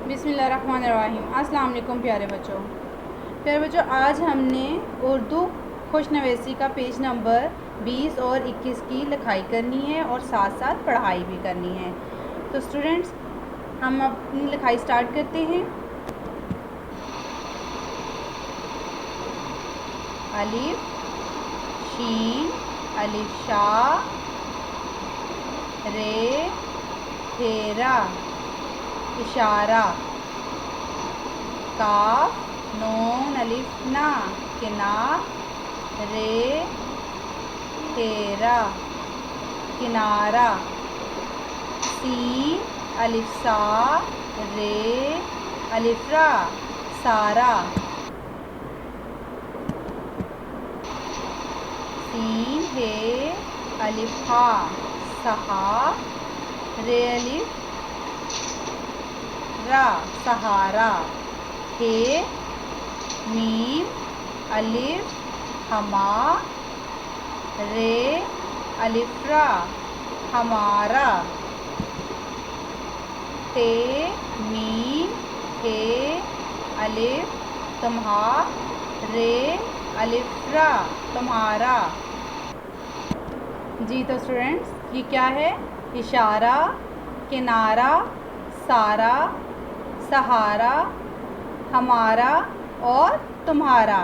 बिस्मिल्लाहिर्रहमानिर्रहीम। अस्सलाम वालेकुम प्यारे बच्चों, आज हमने उर्दू खुशनवीसी का पेज नंबर 20 और 21 की लिखाई करनी है और साथ साथ पढ़ाई भी करनी है। तो स्टूडेंट्स, हम अपनी लिखाई स्टार्ट करते हैं। अलिफ, शीन, अलिफ शा, रे, फेरा, इशारा, काफ, नून, अलिफ ना, किनार, रे, फेरा, किनारा, सीन, अलिफ सा, रे, अलिफ रा, सारा, सीन हे, अलिफ हा, सहा, रे अलिफ रा, सहारा, हे, मीम, अलिफ हमा, रे अलिफ रा, हमारा, ते, मीम, हे, अलिफ तुम्हा, रे अलिफ रा, तुम्हारा। जी तो स्टूडेंट्स, ये क्या है? इशारा, किनारा, सारा, सहारा, हमारा और तुम्हारा।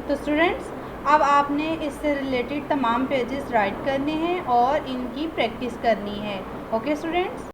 तो स्टूडेंट्स, अब आपने इससे रिलेटेड तमाम पेजेस राइट करने हैं और इनकी प्रैक्टिस करनी है। Okay students.